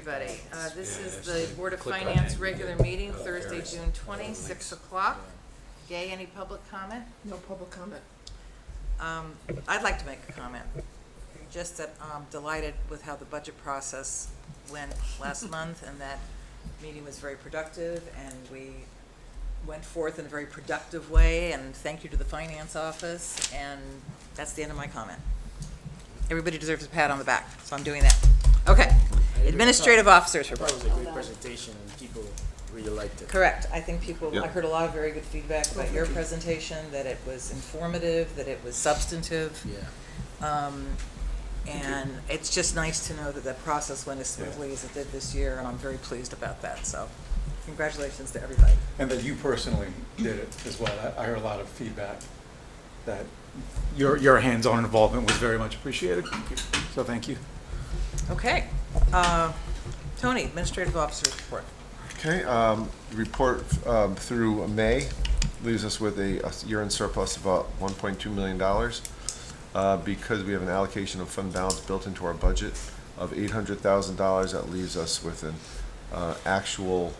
everybody. This is the Board of Finance regular meeting, Thursday, June 20, 6 o'clock. Gay, any public comment? No public comment. I'd like to make a comment. Just that I'm delighted with how the budget process went last month, and that meeting was very productive, and we went forth in a very productive way, and thank you to the finance office, and that's the end of my comment. Everybody deserves a pat on the back, so I'm doing that. Okay, administrative officers report. That was a great presentation, and people really liked it. Correct. I think people, Yep. I heard a lot of very good feedback about your presentation, that it was informative, that it was substantive. Yeah. And it's just nice to know that that process went as smoothly as it did this year, and I'm very pleased about that. So congratulations to everybody. And that you personally did it as well. I heard a lot of feedback that your hands-on involvement was very much appreciated. So thank you. Okay. Tony, administrative officers report. Okay, report through May leaves us with a year-end surplus of about $1.2 million. Because we have an allocation of fund balance built into our budget of $800,000, that leaves us with an actual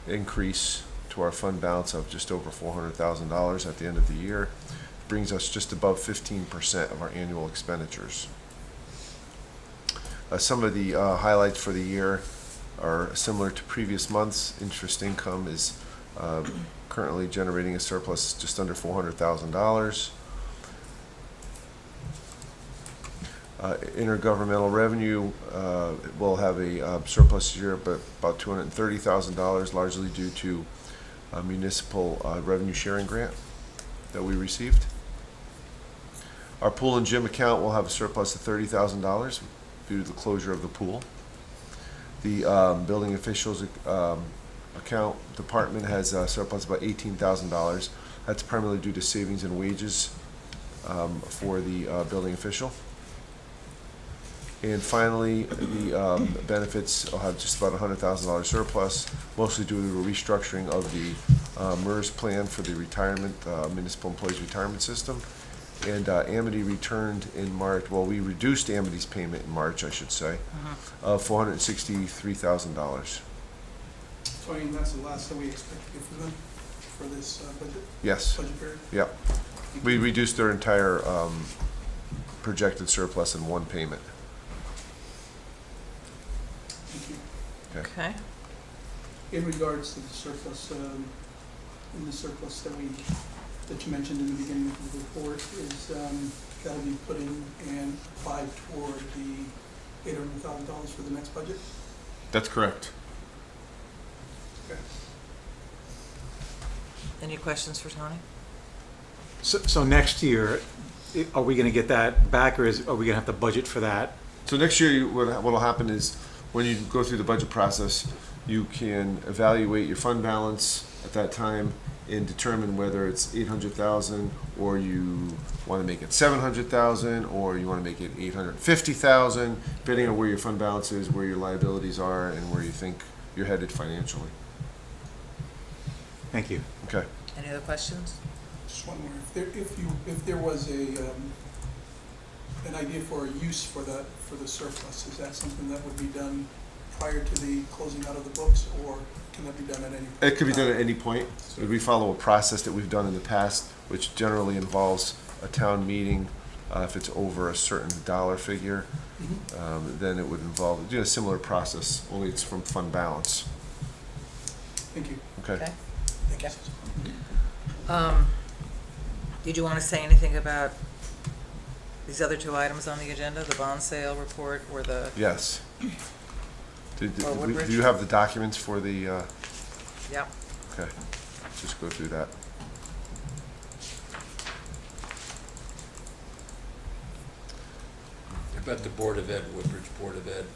increase to our fund balance of just over $400,000 at the end of the year. Brings us just above 15% of our annual expenditures. Some of the highlights for the year are similar to previous months. Interest income is currently generating a surplus just under $400,000. Intergovernmental revenue will have a surplus this year, but about $230,000, largely due to a municipal revenue sharing grant that we received. Our pool and gym account will have a surplus of $30,000 due to the closure of the pool. The building officials account department has a surplus of about $18,000. That's primarily due to savings in wages for the building official. And finally, the benefits will have just about $100,000 surplus, mostly due to a restructuring of the MERS plan for the retirement, municipal employees retirement system. And Amity returned in March, well, we reduced Amity's payment in March, I should say, of $463,000. Tony, and that's the last that we expect to get from them for this budget? Yes, Budget period? yep. We reduced their entire projected surplus in one payment. Thank you. Okay. In regards to the surplus, in the surplus that you mentioned in the beginning of the report, is that'll be put in and applied toward the $800,000 for the next budget? That's correct. Okay. Any questions for Tony? So next year, are we going to get that back, or are we going to have to budget for that? So next year, what will happen is, when you go through the budget process, you can evaluate your fund balance at that time and determine whether it's $800,000, or you want to make it $700,000, or you want to make it $850,000, depending on where your fund balance is, where your liabilities are, and where you think you're headed financially. Thank you. Okay. Any other questions? Just one more. If there was an idea for a use for the surplus, is that something that would be done prior to the closing out of the books, or can that be done at any point? It could be done at any point. We follow a process that we've done in the past, which generally involves a town meeting. If it's over a certain dollar figure, then it would involve a similar process, only it's from fund balance. Thank you. Okay. Thank you. Did you want to say anything about these other two items on the agenda, the bond sale report or the? Yes. Do Woodbridge? you have the documents for the, Yep. okay, just go through that. About the Board of Ed, Woodbridge Board of Ed.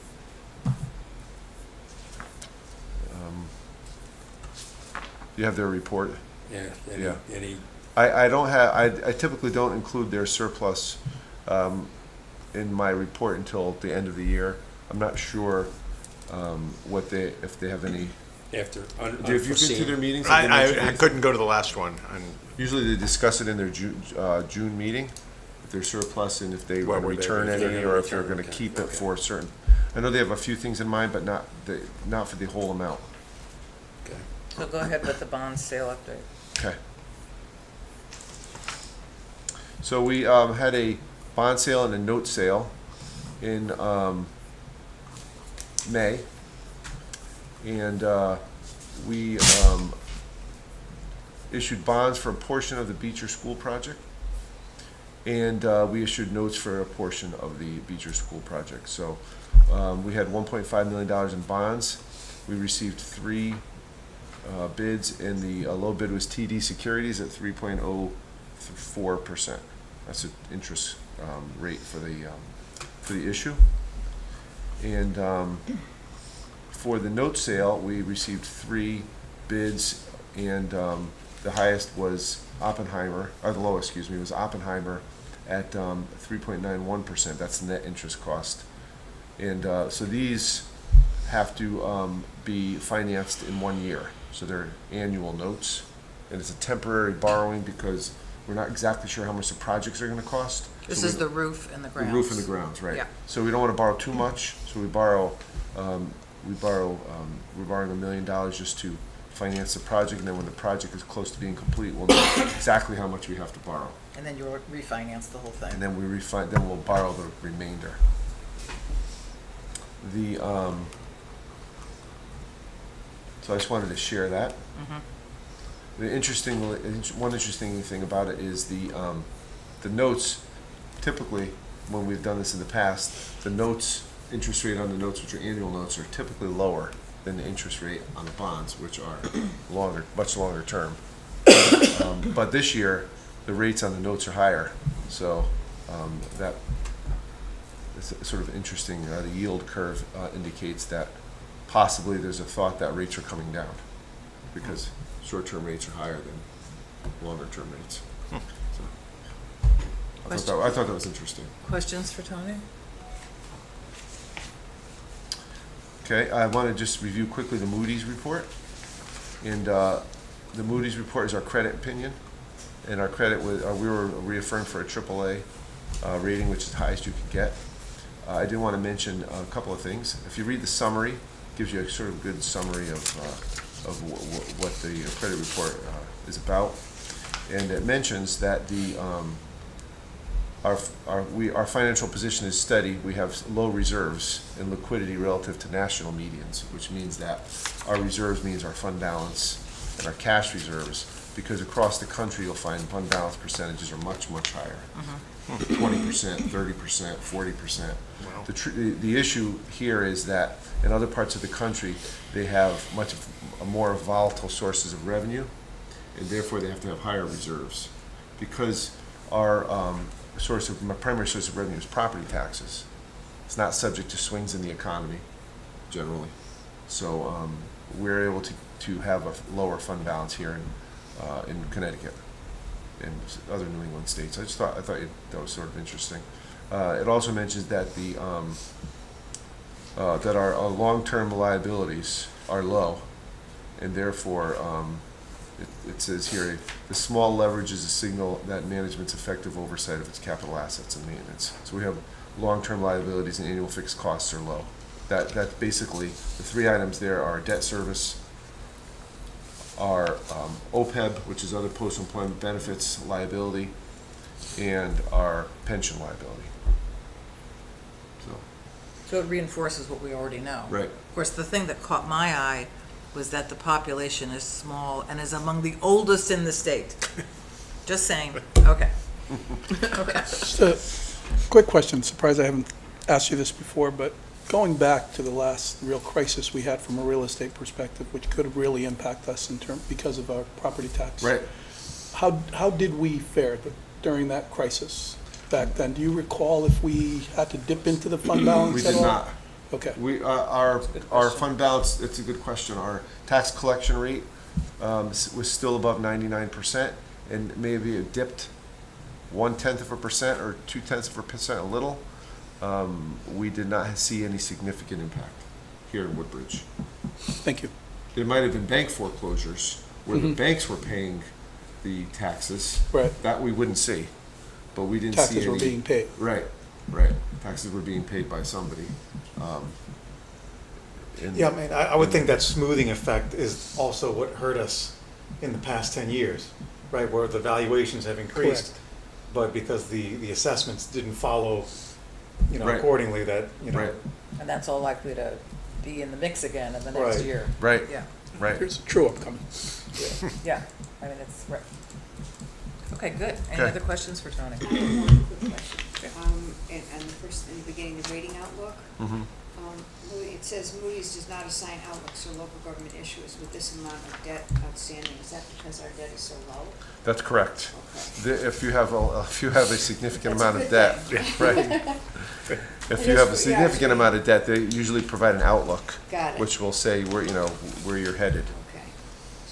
You have their report? Yeah. Yeah. Any, I typically don't include their surplus in my report until the end of the year. I'm not sure if they have any. after Have you been to their meetings? Have they I mentioned anything? couldn't go to the last one. Usually they discuss it in their June meeting, their surplus and if they What want to were they- return if they're any, gonna or if they're return, gonna okay, keep it okay. for certain. I know they have a few things in mind, but not for the whole amount. Okay. So go ahead with the bond sale update. Okay. So we had a bond sale and a note sale in May. And we issued bonds for a portion of the Beecher School project. And we issued notes for a portion of the Beecher School project. So we had $1.5 million in bonds. We received 3 bids, and the low bid was TD Securities at 3.04%. That's the interest rate for the issue. And for the note sale, we received 3 bids, and the highest was Oppenheimer, or the lowest, excuse me, was Oppenheimer at 3.91%. That's the net interest cost. And so these have to be financed in 1 year. So they're annual notes. And it's a temporary borrowing because we're not exactly sure how much the projects are going to cost. This So is we- the roof and the the grounds. roof and the grounds, right. Yeah. So we don't want to borrow too much, so we're borrowing $1 million just to finance the project, and then when the project is close to being complete, we'll know exactly how much we have to borrow. And then you'll refinance the whole thing. And then then we'll borrow the remainder. So I just wanted to share that. Mhm. One interesting thing about it is the notes. Typically, when we've done this in the past, the notes, interest rate on the notes, which are annual notes, are typically lower than the interest rate on the bonds, which are much longer term. But this year, the rates on the notes are higher, so that is sort of interesting. The yield curve indicates that possibly there's a thought that rates are coming down because short-term rates are higher than longer-term rates. So, I thought that was interesting. Questions for Tony? Okay, I want to just review quickly the Moody's report. And the Moody's report is our credit opinion. And our credit was, we were reaffirmed for a AAA rating, which is the highest you could get. I did want to mention a couple of things. If you read the summary, it gives you a sort of good summary of what the credit report is about. And it mentions that our financial position is steady. We have low reserves and liquidity relative to national medians, which means that our reserves means our fund balance and our cash reserves, because across the country you'll find fund balance percentages are much, much higher. 20%, 30%, 40%. Wow. The issue here is that in other parts of the country, they have much more volatile sources of revenue, and therefore they have to have higher reserves. Because our primary source of revenue is property taxes. It's not subject to swings in the economy, generally. So we're able to have a lower fund balance here in Connecticut and other New England states. I thought that was sort of interesting. It also mentions that that our long-term liabilities are low, and therefore it says here, the small leverage is a signal that management's effective oversight of its capital assets and maintenance. So we have long-term liabilities and annual fixed costs are low. That basically, the 3 items there are debt service, our OPEB, which is other post-employment benefits liability, and our pension liability. So it reinforces what we already know. Right. Of course, the thing that caught my eye was that the population is small and is among the oldest in the state. Just saying. Okay. Okay. Just a quick question, surprised I haven't asked you this before, but going back to the last real crisis we had from a real estate perspective, which could really impact us because of our property tax. Right. How did we fare during that crisis back then? Do you recall if we had to dip into the fund balance We at did all? not. Okay. Our fund balance, it's a good question. Our tax collection rate was still above 99%, and maybe it dipped 0.1% or 0.2%, a little. We did not see any significant impact here in Woodbridge. Thank you. There might have been bank foreclosures where the banks were paying the taxes. Right. That we wouldn't see. but we didn't see any. Taxes were being paid. Right. Taxes were being paid by somebody. And- Yeah, I mean, I would think that smoothing effect is also what hurt us in the past 10 years, right? Where the valuations have increased, Correct. but because the assessments didn't follow, Right. accordingly, that, Right, And that's all likely to be in the mix again in the next Right. year. right, Yeah, right. Here's a true up coming. yeah, I mean, it's, right. Okay, good. Any Okay. other questions for Tony? I have one quick question. And the first, in the beginning, the rating outlook, Mhm. It says Moody's does not assign outlooks to local government issuers with this amount of debt outstanding. Is that because our debt is so low? That's correct. Okay. If you have a significant That's a amount of good debt, thing. right? If It you is have a for- yeah, significant it's- amount of debt, they usually provide an outlook, Got it. which will say where you're headed. Okay,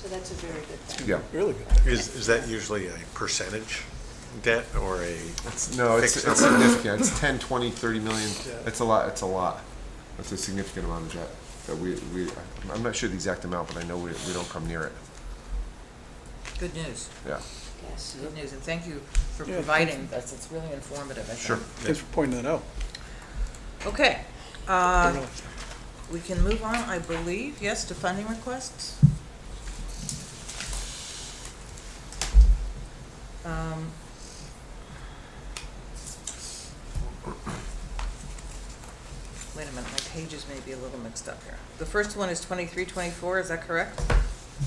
so that's a very good thing. Yeah. Really good. Is that usually a percentage debt or a? No, it's fixed it's number? significant. It's 10, 20, 30 million. Yeah. It's a lot. It's a significant amount of debt that I'm not sure the exact amount, but I know we don't come near it. Good news, Yeah. Yes. good news, and thank you for Yeah, providing us. It's really informative, I think. Sure. Thanks for pointing that out. Okay, we can move on, I believe, yes, to funding requests. Wait a minute, my pages may be a little mixed up here. The first one is 23-24, is that correct?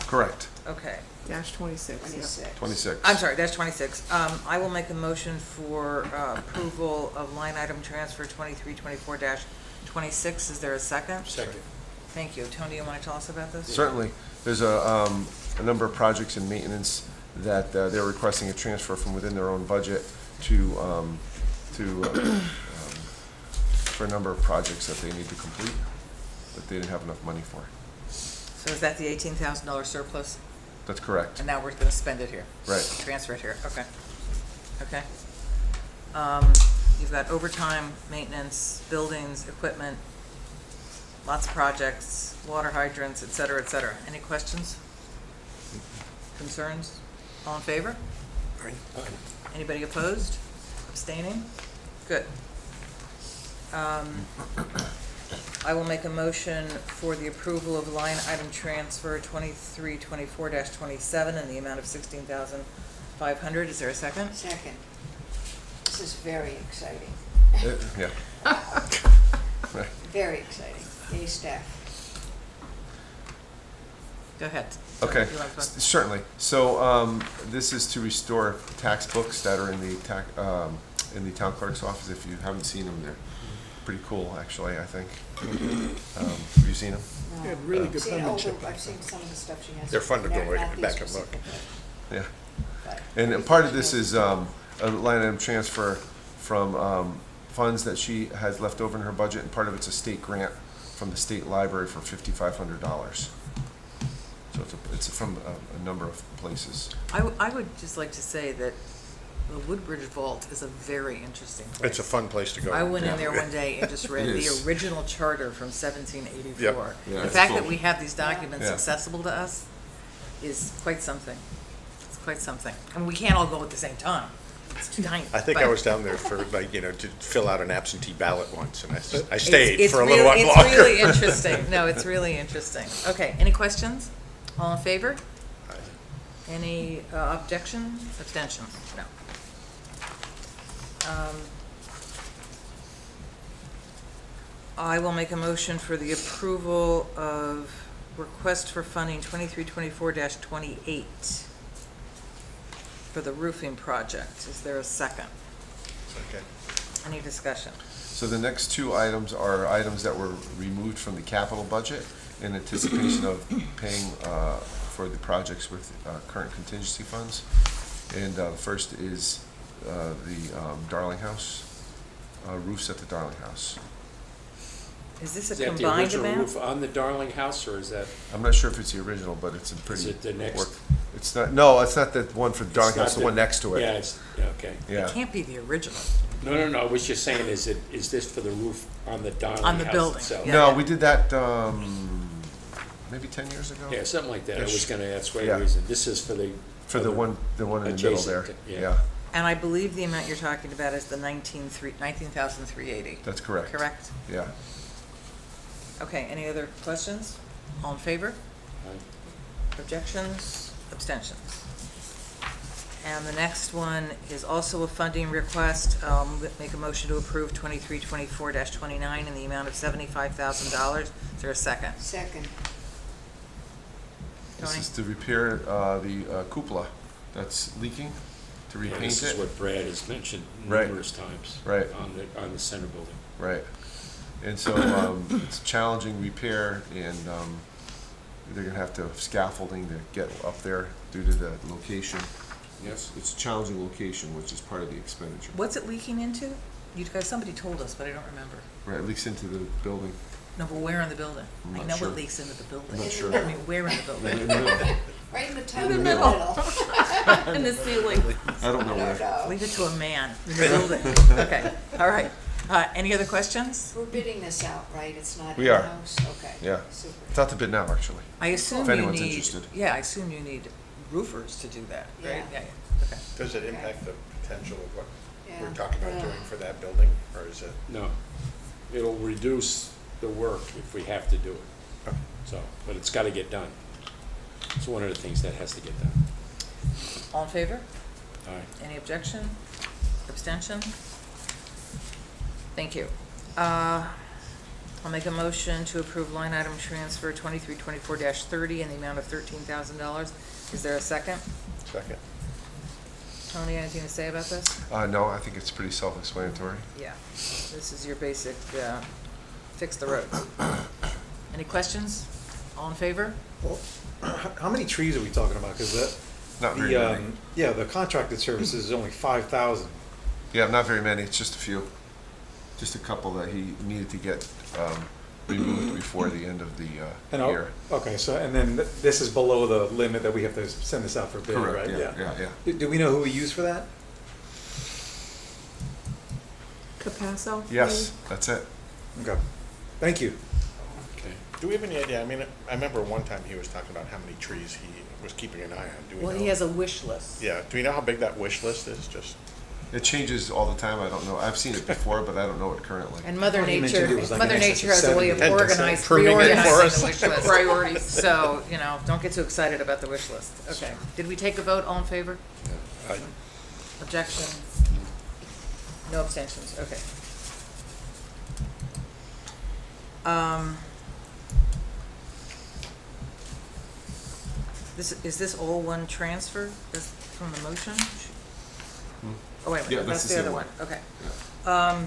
Correct. Okay. Dash 26, yeah. 26. 26. I'm sorry, that's 26. I will make a motion for approval of line item transfer 23-24-26. Is there a second? Second. Thank you. Tony, you want to tell us about this? Certainly. There's a number of projects in maintenance that they're requesting a transfer from within their own budget for a number of projects that they need to complete that they didn't have enough money for. So is that the $18,000 surplus? That's correct. And now we're going to spend it here? Right. Transfer it here, okay. Okay. You've got overtime, maintenance, buildings, equipment, lots of projects, water hydrants, et cetera, et cetera. Any questions? Concerns? All in favor? Anybody opposed? Abstaining? Good. I will make a motion for the approval of line item transfer 23-24-27 in the amount of $16,500. Is there a second? Second. This is very exciting, Yeah. Right. very exciting. Yay, staff. Go ahead. Okay, You want to- certainly. So this is to restore tax books that are in the town clerk's office. If you haven't seen them, they're pretty cool, actually, I think. Have you seen them? No. Yeah, really good I've seen penmanship. older- I've seen some of the stuff she has. They're fun to go Not- right not these back and look. specifically, Yeah. but- And part of this is a line item transfer from funds that she has left over in her budget, and part of it's a state grant from the state library for $5,500. So it's from a number of places. I would just like to say that the Woodbridge Vault is a very interesting place. It's a fun place to go. I went in Yeah. there one day and just read It the is. original charter from 1784. Yep. Yeah, The it's fact cool. that we have these documents Yeah. accessible to us is quite something. It's quite something. And we can't all go at the same time. It's too tiny. I think I but was down there for to fill out an absentee ballot once, and I it's- stayed it's for a little while really- longer. It's really interesting. No, it's really interesting. Okay, any questions? All in favor? Any objection? Abstention? No. I will make a motion for the approval of request for funding 23-24-28 for the roofing project. Is there a second? Okay. Any discussion? So the next two items are items that were removed from the capital budget in anticipation of paying for the projects with current contingency funds. And first is the Darling House, roofs at the Darling House. Is this Is a that the combined original amount? roof on the Darling House, or is that, I'm not sure if it's the original, but it's a pretty. is it the next? work. It's not, no, it's not the one for the Darling It's not House, the one next to it. Yeah, it's, okay. Yeah. It can't be the original. No, I was just saying, is this for the roof on the Darling On the House building, itself? yeah. No, we did that maybe 10 years ago. Yeah, something like that. I was gonna ask for Yeah. a reason. This is for the. For the one in the middle there. Adjacent, yeah. Yeah. And I believe the amount you're talking about is the 19,380, That's correct. correct? Yeah. Okay, any other questions? All in favor? Aye. Objections? Abstentions? And the next one is also a funding request. Make a motion to approve 2324-29 in the amount of $75,000. Is there a second? Second. This Tony? is to repair the cupola that's leaking, to Yeah, repaint this is it. what Brad has mentioned Right. numerous times. Right. On the center building. Right. And so it's a challenging repair, and they're gonna have to have scaffolding to get up there due to the location. Yes. It's a challenging location, which is part of the expenditure. What's it leaking into? You guys, somebody told us, but I don't remember. Right, it leaks into the building. No, but where in the building? I'm I not know sure. what leaks into the building. I'm not sure. I mean, where in the In building? the middle. Right in the top In of the the middle. middle. In the ceiling. I don't know I where. don't know. Leave it to a man in the building. Okay, all right. Any other questions? We're bidding this out, right? It's not We are. in-house? Okay. Yeah. Super. It's out to bid now, actually. I assume If you anyone's need, interested. yeah, I assume you need roofers to do that, right? Yeah. Okay. Does it impact the potential of what we're Yeah. talking about Yeah. doing for that building, or is it? No. It'll reduce the work if we have to do it. Okay. So, but it's gotta get done. It's one of the things that has to get done. All in favor? All right. Any objection? Abstention? Thank you. I'll make a motion to approve line item transfer 2324-30 in the amount of $13,000. Is there a second? Second. Tony, anything to say about this? No, I think it's pretty self-explanatory. Yeah, this is your basic, fix the roads. Any questions? All in favor? Well, how many trees are we talking about? Because Not very many. yeah, the contracted services is only 5,000. Yeah, not very many, it's just a few. Just a couple that he needed to get removed before the end of the And year. okay, so and then this is below the limit that we have to send this out for bid, Correct, right? yeah. Do we know who we use for that? Capasso? Yes, that's it. Okay, thank you. Okay. Do we have any idea? I mean, I remember one time he was talking about how many trees he was keeping an eye on. Do we know? Well, he has a wish list. Yeah, do we know how big that wish list is? Just, It changes all the time, I don't know. I've seen it before, but I don't know it currently. And Mother I thought you Nature, mentioned it was like Mother in excess Nature of has a way of 70. Pruning it for reorganizing us. the wish list. Priorities. So, don't get too excited about the wish list. Okay. Did we take a vote? All in favor? Objection? No abstentions. Okay. Is this all one transfer? This from the motion? Oh, wait a Yeah, minute. that's That's the the same other one. one. Okay. Yeah.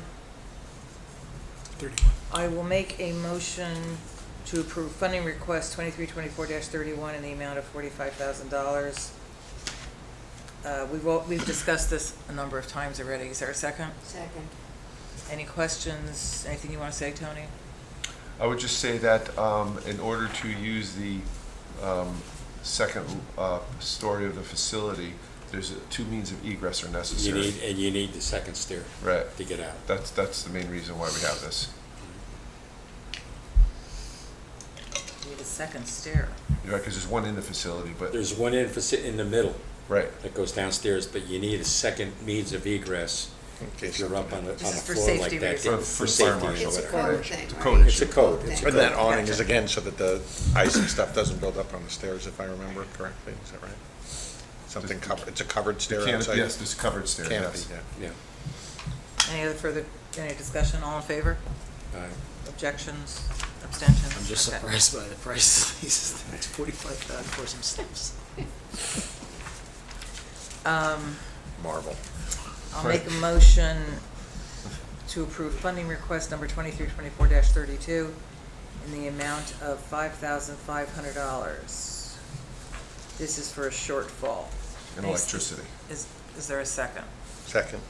31. I will make a motion to approve funding request 2324-31 in the amount of $45,000. We've discussed this a number of times already. Is there a second? Second. Any questions? Anything you want to say, Tony? I would just say that in order to use the second story of the facility, there's two means of egress are necessary. You need the second stair Right. to get out. That's the main reason why we have this. We need a second stair. Right, because there's one in the facility, but, There's one in the middle right. that goes downstairs, but you need a second means of egress in if case. you're up on a This is for floor like safety that. reasons. For safety fire marshal. It's a whatever. code Right. thing, It's a right? code It's a code. It's a And that code. awning is Gotcha. again so that the ice and stuff doesn't build up on the stairs, if I remember correctly. Is that right? Something covered, it's a covered stair Canopy, outside? yes, there's a covered stair, Canopy, yes. yeah. Yeah. Any discussion? All in favor? All right. Objections? Abstentions? I'm just Okay. surprised by the price of these. It's 45,000 for some steps. Marble. I'll make a motion to approve funding request number 2324-32 in the amount of $5,500. This is for a shortfall. And electricity. Is there a second? Second.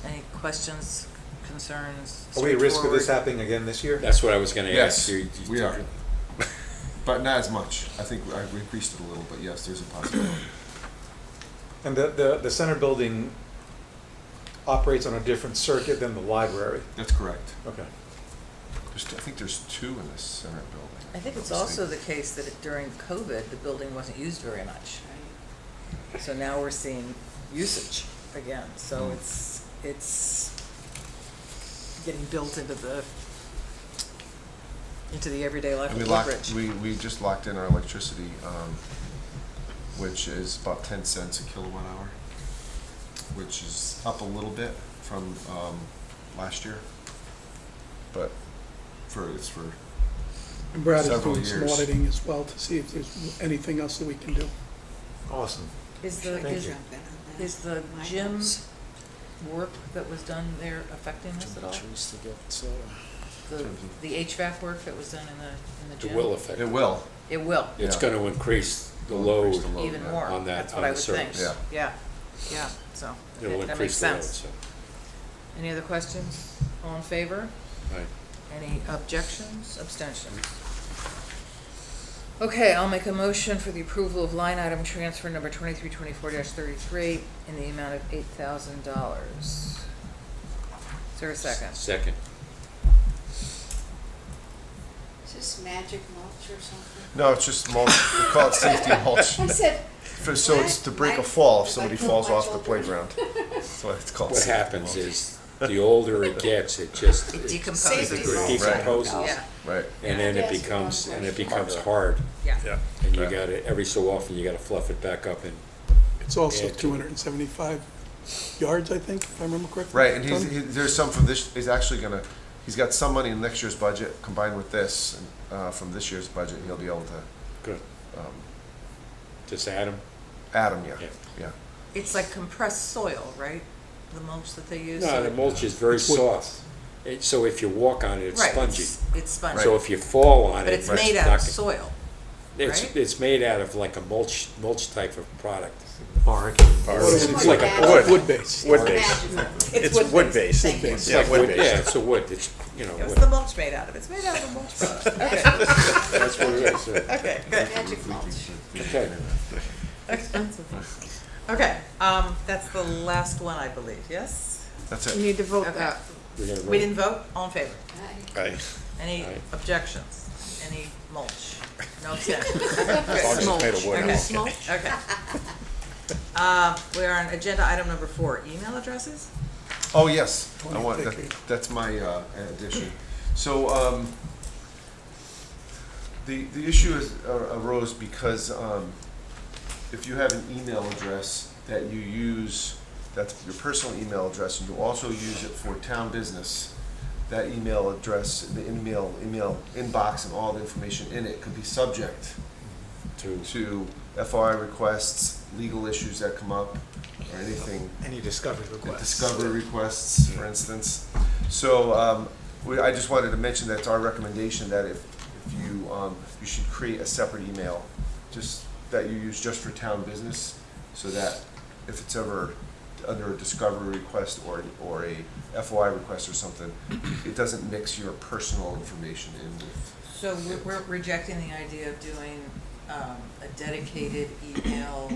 Any questions, concerns? Are we at risk of this straightforward? happening again this year? That's what I was gonna Yes, ask you. we are. But not as much. I think we increased it a little, but yes, there's a possibility. And the center building operates on a different circuit than the library? That's correct. Okay. I think there's two in the center building. I think it's also the case that during COVID, the building wasn't used very much. So now we're seeing usage. again, so it's getting built into the everyday life And of we locked, Woodbridge. we just locked in our electricity, which is about 10 cents a kilowatt hour, which is up a little bit from last year. But it's for And Brad is Several doing some years. auditing as well to see if there's anything else that we can do. Awesome. Is Should I the, jump in on that? is the My gym notes. work that was done there affecting this at all? Choose to get solar. The HVAC work that was done in the It gym? will affect, it will. It will, it's Yeah. gonna increase the It'll load. increase the load, even yeah. more, on that- that's what on I the would think. service. Yeah. Yeah, so, It'll okay, that makes increase the load, sense. so, Any other questions? All in favor? right. Any objections, abstentions? Okay, I'll make a motion for the approval of line item transfer number 2324-33 in the amount of $8,000. Is there a second? Second. Is this magic mulch or something? No, it's just mulch, we call it safety mulch. I said, So it's to break a fall if somebody falls off the playground. That's why it's called What safety happens mulch. is, the older it gets, it just. It it decomposes. Safety mulch. decomposes, Yeah, Right. and then it That's the becomes, wrong and it question. becomes hard, yeah. and you Right. gotta, every so often, you gotta fluff it back up and, It's also Yeah, 275 yards, I think, if I remember correctly. Right, and Tony? there's some from this, he's actually gonna, he's got some money in next year's budget combined with this, from this year's budget, he'll be able to, good, just add them. add 'em, Yeah. yeah. It's like compressed soil, right? The mulch that they use? No, the mulch is very It's wood. soft, so if you walk on it, it's Right, spongy. it's spongy. So if you fall on it. But it's Right. made not out of gonna- soil, It's, right? it's made out of like a mulch type of product. Bark. It's like a Wood. Wood base. Wood Or base. magical. It's wood based. Thank you. It's Yeah, like wood wood, based. yeah, it's a wood, it's, you know, What's wood. the mulch made out of? It's made out of a mulch product. Okay, That's what it is, yeah. okay, good. Magic mulch. Okay. Okay, that's the last one, I believe, yes? That's You it. need to vote Okay. that. We're gonna We vote. didn't vote? All in favor? Right. Any Aye. objections? Any mulch? No abstentions? As long as it's made of wood, I'm Okay. okay. Okay. We are on agenda item number 4, email addresses? Oh, yes, I Tony, want, thank you. that's my addition. So, the issue arose because, if you have an email address that you use, that's your personal email address, and you also use it for town business, that email address, the email inbox and all the information in it could be subject to FOI requests, legal issues that come up, or anything, Any discovery requests? discovery requests, for instance. So, I just wanted to mention that it's our recommendation that if you, you should create a separate email, just, that you use just for town business, so that if it's ever under a discovery request or a FOI request or something, it doesn't mix your personal information in with. So we're rejecting the idea of doing a dedicated email,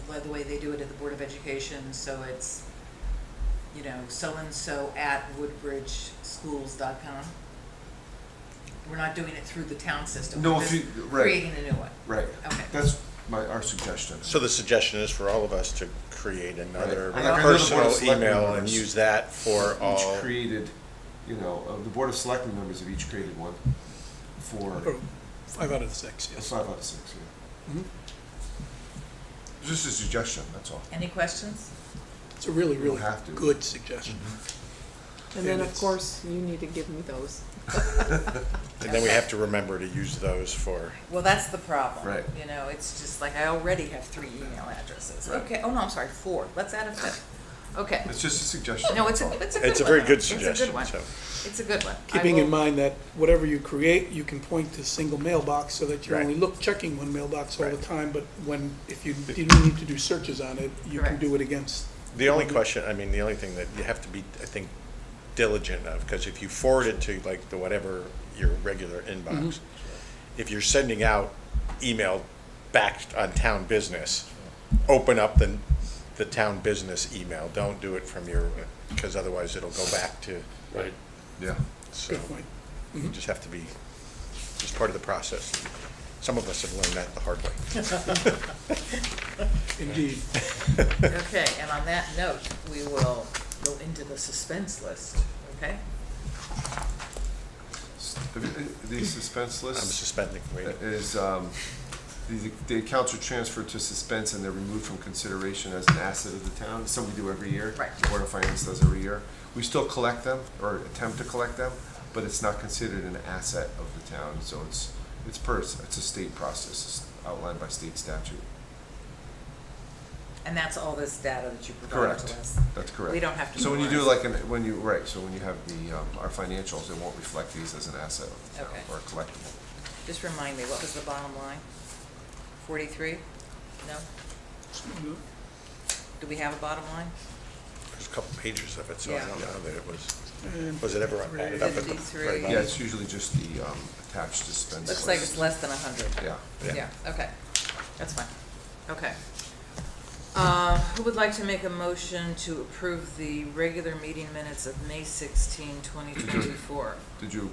by the way they do it at the Board of Education, so it's, you know, so-and-so @woodbridgeschools.com. We're not doing it through the town system. No, We're if just you, right, creating a new one. right. Okay. That's our suggestion. So the suggestion is for all of us to create another Right. I know the Board of personal Selectmen email and members use that for all. Each created, you know, the Board of Selectmen members have each created one for Or 5 out of the 6, yes. 5 out of 6, yeah. Mhm. Just a suggestion, that's all. Any questions? It's a really, You really don't have to. good suggestion. And then, And of it's- course, you need to give me those. And then we have to remember to use those for, Well, that's the problem. Right. You know, it's just like, I already have 3 email addresses. Right. Okay, oh no, I'm sorry, 4. Let's add a 5th. Okay. It's just a suggestion. No, it's a that's all. good one. it's a very good It's a suggestion, good one. so. It's a good one. I Keeping in will- mind that whatever you create, you can point to a single mailbox so that you're Right. only checking one mailbox all the Right. time, but if you need to do searches on it, you can Correct. do it against. The only question, I mean, the only thing that you have to be, I think, diligent of, because if you forward it to like the whatever, your regular inbox, if you're sending out email back on town business, open up the town business email. Don't do it from your, because otherwise it'll go back to, Right. Yeah. so Good point. you just have to be, just part of the process. Some of us have learned that the hard way. Indeed. Okay, and on that note, we will go into the suspense list, okay? The suspense I'm list suspending, wait. is, the accounts are transferred to suspense and they're removed from consideration as an asset of the town. Something we do every year. Right. The Board of Finance does every year. We still collect them, or attempt to collect them, but it's not considered an asset of the town, so it's a state process, it's outlined by state statute. And that's all this data that you provided to Correct. us? That's correct. We don't have to So when you do memorize like, when you have our financials, it won't reflect these as an asset of the town Okay. or collectible. Just remind me, what was the bottom line? 43? No? Do we have a bottom line? There's a couple pages of it, so I Yeah. don't know that it was, And was it ever added up at the 53. very Yeah, bottom? it's usually just the attached dispense Looks like list. it's less than 100. Yeah. Yeah. Okay, that's fine. Okay. Who would like to make a motion to approve the regular meeting minutes of May 16, 2024? Did you,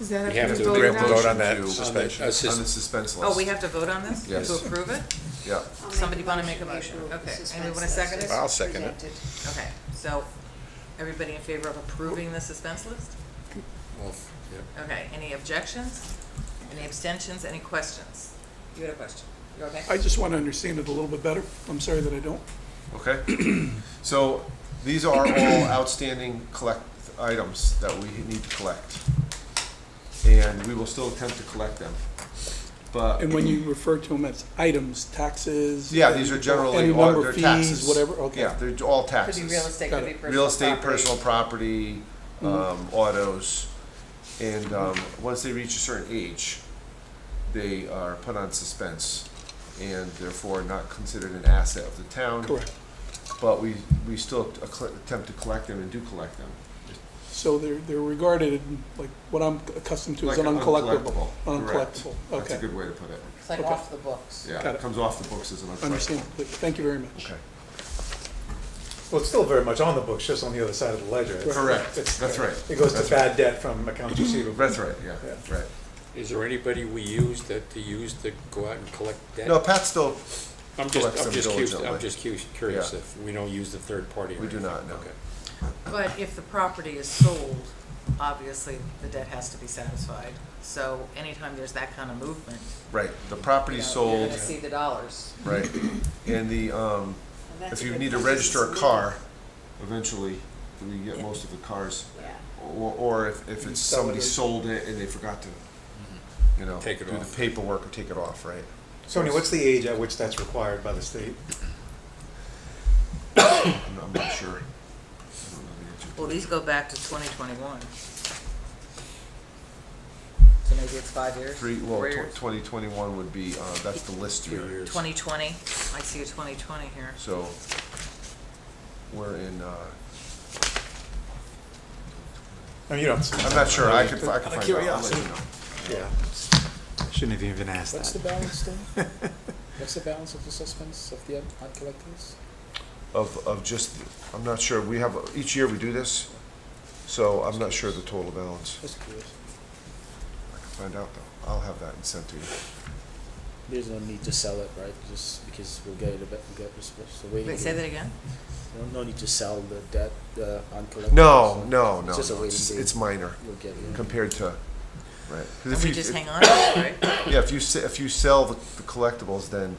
Is that We have after to- we We have voted to on? vote on that On the- suspension. on the suspense list? Oh, we have to vote on this? Yes. To approve it? Yeah. I'll Somebody a wanna make a we motion? approve the Okay. suspense Anyone wanna list second it? as I'll second it. presented. Okay, so everybody in favor of approving the suspense list? Well, yeah. Okay, any objections? Any abstentions? Any questions? You had a question? You okay? I just want to understand it a little bit better. I'm sorry that I don't. Okay. So these are all outstanding items that we need to collect. And we will still attempt to collect them. But, And when you refer to them as items, taxes? yeah, these are generally any all, number they're fees, taxes. whatever, okay. Yeah, they're all Could taxes. be real estate, Got could be it. personal Real estate, property. personal property, autos. And once they reach a certain age, they are put on suspense and therefore not considered an asset of the town. Correct. But we still attempt to collect them and do collect them. So they're regarded, like, what I'm accustomed to as Like an an uncollectible. uncollectible. Correct. Uncollectible, That's a okay. good way to put it. It's like Okay. off the books. Yeah, Got it it. comes off the books as an uncollectible. Understand, thank you very much. Okay. Well, it's still very much on the books, just on the other side of the ledger. It's- Correct. it's- That's right. It goes to That's right. bad debt from accounts receivable. That's right, yeah, Yeah. right. Is there anybody we use to go out and collect debt? No, Pat still, I'm collects just them curious, diligently. I'm just curious Yeah. if we don't use the third party or We do anything. not, no. Okay. But if the property is sold, obviously the debt has to be satisfied. So anytime there's that kind of movement, right, the you property's know, you're sold, gonna see the dollars. right. And the, And that's if a you good need to point. register a car, eventually, we get most of the cars. Yeah. Or if it's somebody sold it and they forgot to, you know, Take it do the off. paperwork or take it off, right? Sony, what's the age at which that's required by the state? I'm not sure. I don't know the answer. Well, these go back to 2021. So maybe it's 5 years? 4 years? 2021 would be, that's the list 3 year. years. 2020, I see a 2020 here. So, we're in, I mean, you don't. I'm not sure, I could find out, I'll let curiosity. you know. Yeah. Shouldn't have even asked What's the that. balance then? What's the balance of the suspense of the uncollectibles? Of just, I'm not sure, we have, each year we do this, so I'm not sure the total balance. Just curious. I can find out though, I'll have that and sent to you. There's no need to sell it, right? Just because we'll get it a bit, we'll get the way. Wait, say that again? No need to sell the debt, the uncollectibles. No, no, no, It's just a no, waiting it's, game. it's minor We'll get it. compared to, right. 'Cause And if we you- just if- hang on to it, right? Yeah, if you sell the collectibles, then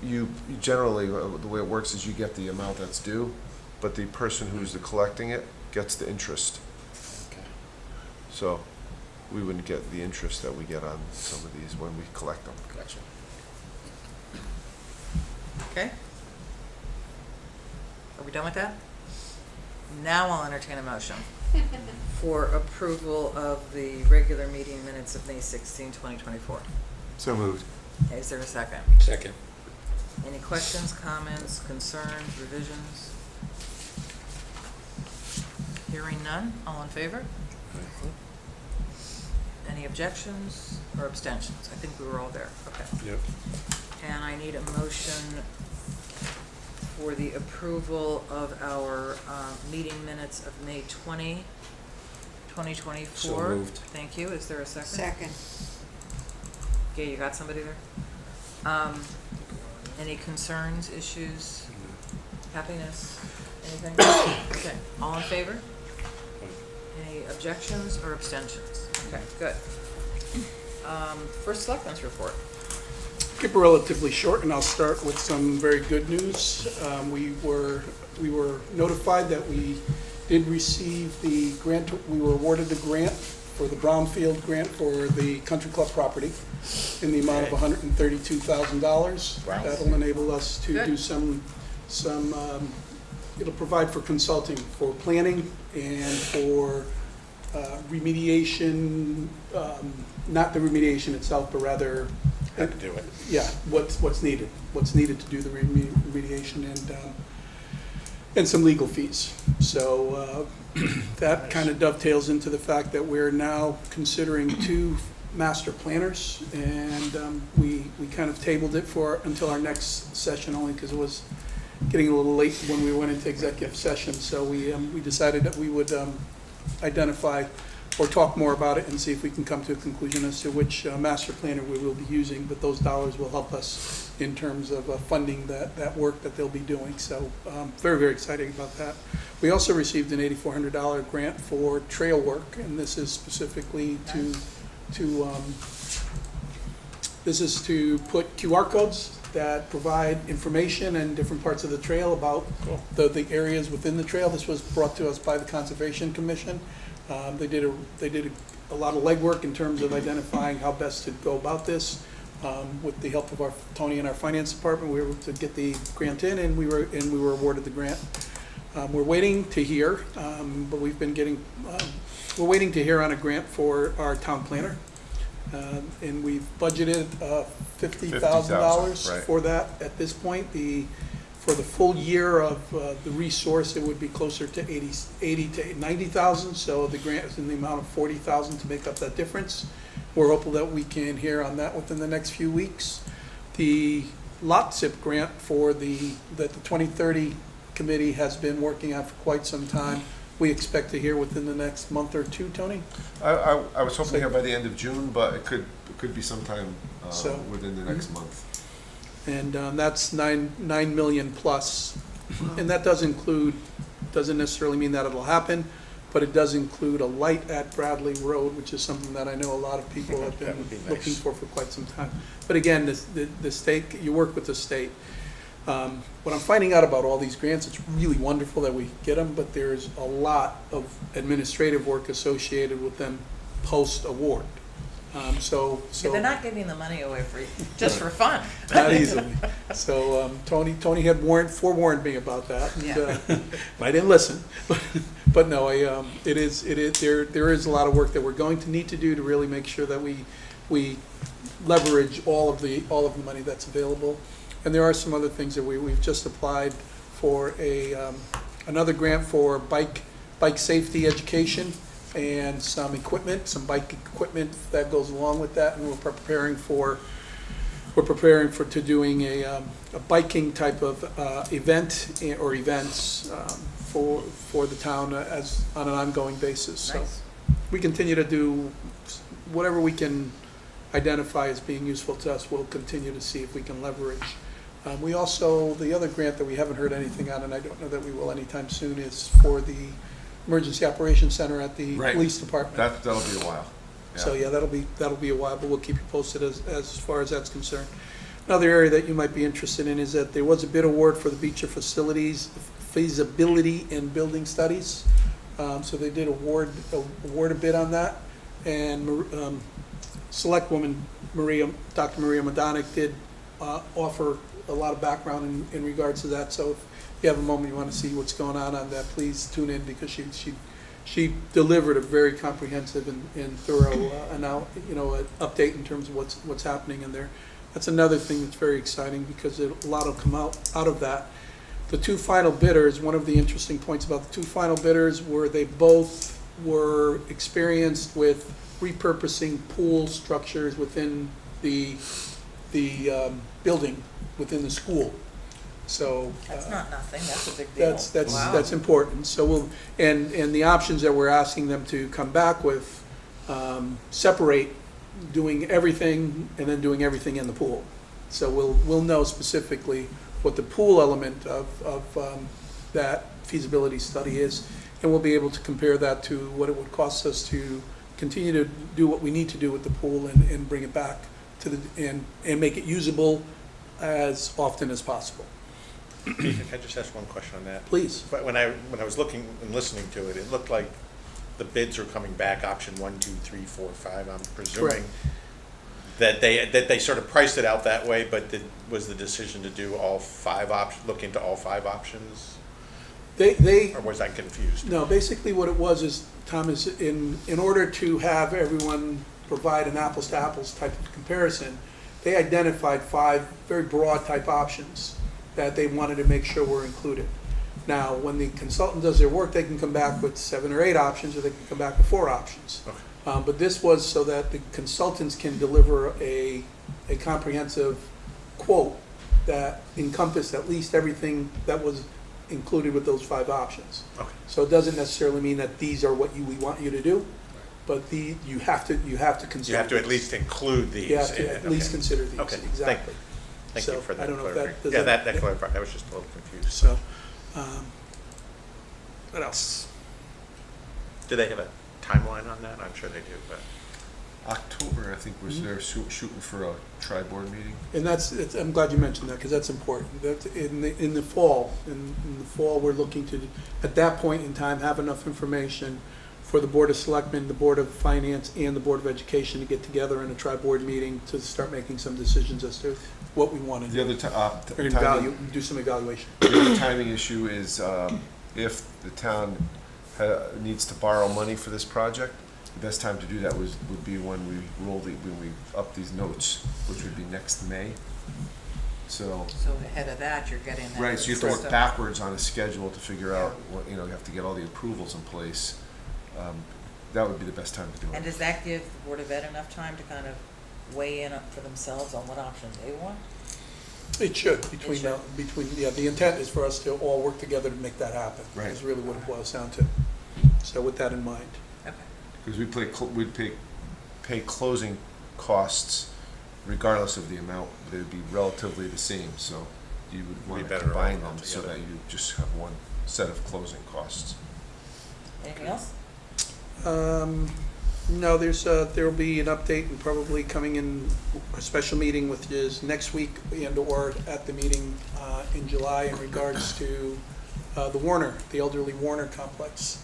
you generally, the way it works is you get the amount that's due, but the person who's collecting it gets the interest. Okay. So we wouldn't get the interest that we get on some of these when we collect them. Gotcha. Okay? Are we done with that? Now I'll entertain a motion for approval of the regular meeting minutes of May 16, 2024. So moved. Okay, is there a second? Second. Any questions, comments, concerns, revisions? Hearing none, all in favor? Any objections or abstentions? I think we were all there, okay. Yep. And I need a motion for the approval of our meeting minutes of May 20, 2024. So moved. Thank you. Is there a second? Second. Okay, you got somebody there? Any concerns, issues, happiness, anything? Okay, all in favor? Any objections or abstentions? Okay, good. First Selectmen's report. Keep it relatively short, and I'll start with some very good news. We were notified that we did receive the grant, we were awarded the grant for the Brownfield grant for the country club property in the amount of $132,000. Wow. That'll enable us to Good. do some, it'll provide for consulting, for planning and for remediation, not the remediation itself, but rather, Had to do it. yeah, what's needed to do the remediation and some legal fees. So that kind of dovetails into the fact that we're now considering 2 master planners, and we kind of tabled it until our next session, only because it was getting a little late when we went into executive session. So we decided that we would identify or talk more about it and see if we can come to a conclusion as to which master planner we will be using, but those dollars will help us in terms of funding that work that they'll be doing. So very, very exciting about that. We also received an $8,400 grant for trail work, and this is specifically to put QR codes that provide information and different parts of the trail about the areas within the trail. This was brought to us by the Conservation Commission. They did a lot of legwork in terms of identifying how best to go about this. With the help of Tony and our finance department, we were able to get the grant in, and we were awarded the grant. We're waiting to hear, but we've been getting. We're waiting to hear on a grant for our town planner, and we've budgeted $50,000 right. for that at this point. For the full year of the resource, it would be closer to 80 to 90,000. So the grant is in the amount of 40,000 to make up that difference. We're hopeful that we can hear on that within the next few weeks. The lot SIP grant that the 2030 committee has been working on for quite some time, we expect to hear within the next month or 2, Tony? I was hoping to have by the end of June, but it could be sometime within the next month. And that's 9 million plus. And that doesn't necessarily mean that it'll happen, but it does include a light at Bradley Road, which is something that I know a lot of people have That been would be nice. looking for quite some time. But again, the state, you work with the state. What I'm finding out about all these grants, it's really wonderful that we get them, but there's a lot of administrative work associated with them post-award. So They're not giving the money away just for fun. not easily. So Tony had forewarned me about that, and Yeah. I didn't listen. But no, there is a lot of work that we're going to need to do to really make sure that we leverage all of the money that's available. And there are some other things that we've just applied for another grant for bike safety education and some bike equipment that goes along with that, and we're preparing for doing a biking type of event or events for the town as on an ongoing basis. Nice. So we continue to do whatever we can identify as being useful to us. We'll continue to see if we can leverage. We also, the other grant that we haven't heard anything on, and I don't know that we will anytime soon, is for the Emergency Operations Center at the Right. police department. That'll be a while. So yeah, that'll be a while, but we'll keep you posted as far as that's concerned. Another area that you might be interested in is that there was a bid award for the Beecher Facilities Feasibility and Building Studies. So they did award a bid on that, and Selectwoman Dr. Maria Madonic did offer a lot of background in regards to that. So if you have a moment you want to see what's going on that, please tune in, because she delivered a very comprehensive and thorough update in terms of what's happening in there. That's another thing that's very exciting, because a lot will come out of that. The 2 final bidders, one of the interesting points about the 2 final bidders were they both were experienced with repurposing pool structures within the building within the school. So That's not nothing, that's a big deal. that's important. So and the options that we're asking them to come back with separate doing everything and then doing everything in the pool. So we'll know specifically what the pool element of that feasibility study is, and we'll be able to compare that to what it would cost us to continue to do what we need to do with the pool and bring it back to and make it usable as often as possible. Can I just ask one question on that? Please. But when I was looking and listening to it, it looked like the bids are coming back, option 1, 2, 3, 4, 5, I'm presuming. That they sort of priced it out that way, but was the decision to do all 5 options, look into all 5 options? They Or was I confused? No, basically what it was is, Tom, is in order to have everyone provide an apples to apples type of comparison, they identified 5 very broad type options that they wanted to make sure were included. Now, when the consultant does their work, they can come back with 7 or 8 options, or they can come back with 4 options. Okay. But this was so that the consultants can deliver a comprehensive quote that encompassed at least everything that was included with those 5 options. Okay. So it doesn't necessarily mean that these are what we want you to do, but you have to consider. You have to at these. least include these. You have in to it, at least okay. consider these, Okay, exactly. Thank So, you for that I don't know if that- clarification. does Yeah, that- that clarified, I was just a little confused. So, what else? Do they have a timeline on that? I'm sure they do, but. October, I think, was they're shooting for a tri-board meeting. And I'm glad you mentioned that, because that's important. That in the fall, we're looking to, at that point in time, have enough information for the Board of Selectmen, the Board of Finance, and the Board of Education to get together in a tri-board meeting to start making some decisions as to what we want to do. The other Do some evaluation. The other timing issue is if the town needs to borrow money for this project, the best time to do that would be when we when we up these notes, which would be next May. So ahead of that, you're getting that. right, so you have to work stuff. backwards on a schedule to figure out what, you have to get all the approvals in place. That would be the best time to do And it. does that give the Board of Ed enough time to kind of weigh in for themselves on what option they want? It should, should. The intent is for us to all work together to make that happen. Right. Is really what it boils down to. So with that in mind. Okay. Because we'd pay closing costs regardless of the amount, they would be relatively the same, so you would want to better all combine them so together. that you just have one set of closing costs. Anything else? No, there'll be an update and probably coming in a special meeting, which is next week and/or at the meeting in July in regards to the elderly Warner complex.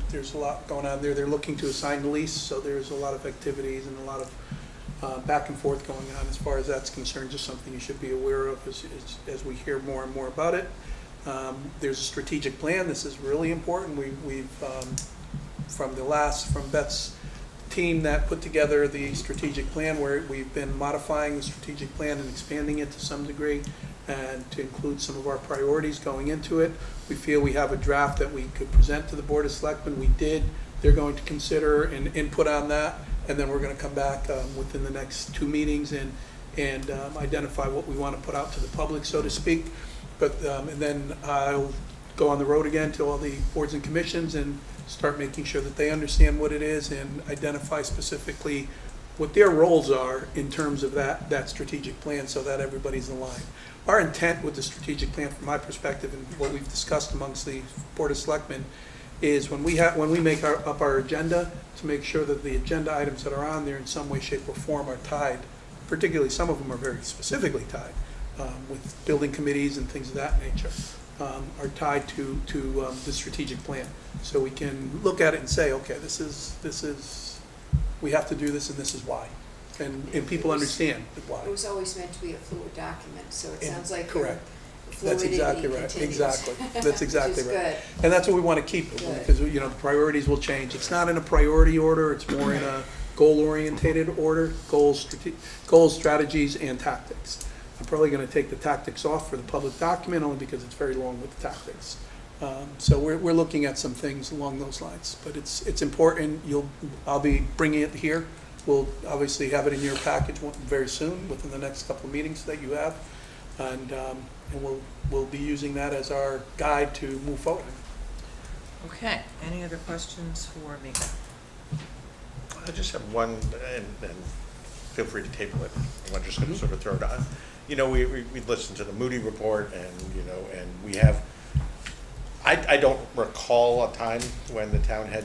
There's a lot going on there. They're looking to assign the lease, so there's a lot of activities and a lot of back and forth going on as far as that's concerned. Just something you should be aware of as we hear more and more about it. There's a strategic plan. This is really important. We've from Beth's team that put together the strategic plan, where we've been modifying the strategic plan and expanding it to some degree and to include some of our priorities going into it. We feel we have a draft that we could present to the Board of Selectmen. We did. They're going to consider and input on that, and then we're going to come back within the next 2 meetings and identify what we want to put out to the public, so to speak. But and then I'll go on the road again to all the boards and commissions and start making sure that they understand what it is and identify specifically what their roles are in terms of that strategic plan, so that everybody's aligned. Our intent with the strategic plan, from my perspective, and what we've discussed amongst the Board of Selectmen, is when we make up our agenda, to make sure that the agenda items that are on there in some way, shape, or form are tied. Particularly, some of them are very specifically tied with building committees and things of that nature. Are tied to the strategic plan, so we can look at it and say, okay, this is we have to do this, and this is why, and people understand why. It was always meant to be a fluid document, so it And- sounds like correct. That's fluidity exactly right. continues. Exactly. That's exactly Which is right. good. And that's what we want to keep, Good. because the priorities will change. It's not in a priority order. It's more in a goal-orientated order: goals, strategies, and tactics. I'm probably going to take the tactics off for the public document, only because it's very long with the tactics. So we're looking at some things along those lines, but it's important. I'll be bringing it here. We'll obviously have it in your package very soon, within the next couple of meetings that you have, and we'll be using that as our guide to move forward. Okay, any other questions for Mika? I just have one, and feel free to table it. I'm just gonna sort of throw it on. You know, we listened to the Moody report and, you know, and we have, I don't recall a time when the town had,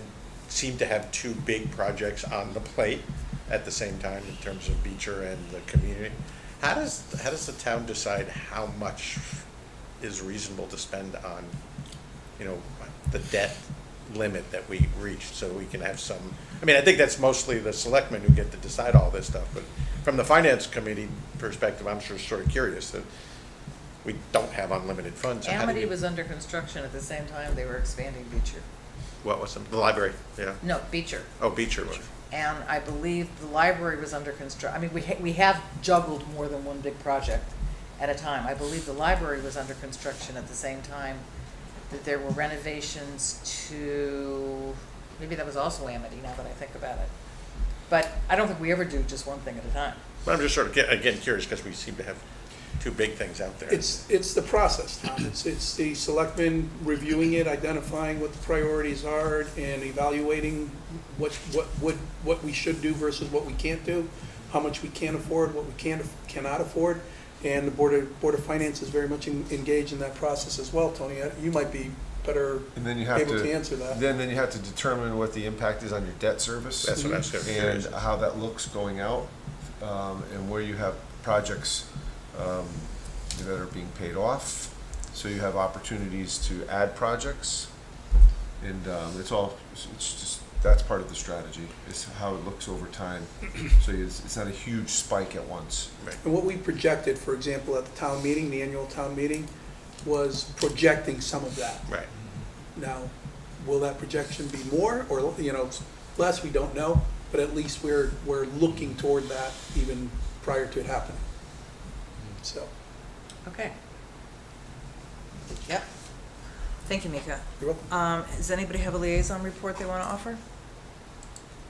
seemed to have two big projects on the plate at the same time in terms of Beecher and the community. How does the town decide how much is reasonable to spend on, you know, the debt limit that we reached, so we can have some, I mean, I think that's mostly the selectmen who get to decide all this stuff, but from the finance committee perspective, I'm sort of curious that we don't have unlimited funds. So how do Amity we- was under construction at the same time they were expanding Beecher. What was the library, yeah. No, Beecher. Oh, Beecher was. And I believe the library was under construction. I mean, we have juggled more than one big project at a time. I believe the library was under construction at the same time that there were renovations to, maybe that was also Amity, now that I think about it. But I don't think we ever do just one thing at a time. But I'm just sort of, again, curious, because we seem to have two big things out there. It's the process, Tom. It's the selectmen reviewing it, identifying what the priorities are, and evaluating what we should do versus what we can't do, how much we can afford, what we cannot afford. And the Board of Finance is very much engaged in that process as well, Tony. You might be better And then you have able to, to answer that. then you have to determine what the impact is on your debt service. That's what I was sort of curious. And how that looks going out, and where you have projects that are being paid off. So you have opportunities to add projects, and it's just, that's part of the strategy, is how it looks over time. So it's not a huge spike at once. And what we projected, for example, at the town meeting, the annual town meeting, was projecting some of that. Right. Now, will that projection be more or, you know, less? We don't know, but at least we're looking toward that even prior to it happening. So, Okay. Yep. Thank you, Mika. you're welcome. Does anybody have a liaison report they want to offer?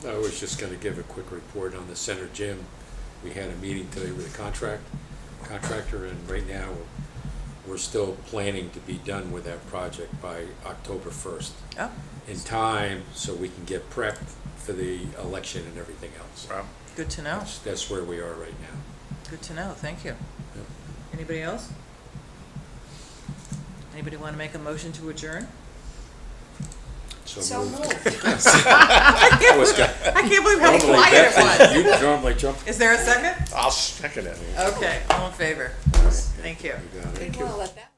I was just gonna give a quick report on the center gym. We had a meeting today with a contractor, and right now, we're still planning to be done with that project by October 1st. Oh, In time, so we can get prepped for the election and everything else. Wow. good to know. That's where we are right now. Good to know. Thank you. Yep. Anybody else? Anybody want to make a motion to adjourn? So moved. That was good. I can't believe how Normally, quiet it Betsy, was. you normally jump. Is there a second? I'll second it. Okay, all in favor. Thank you. You got it. Didn't want to let that.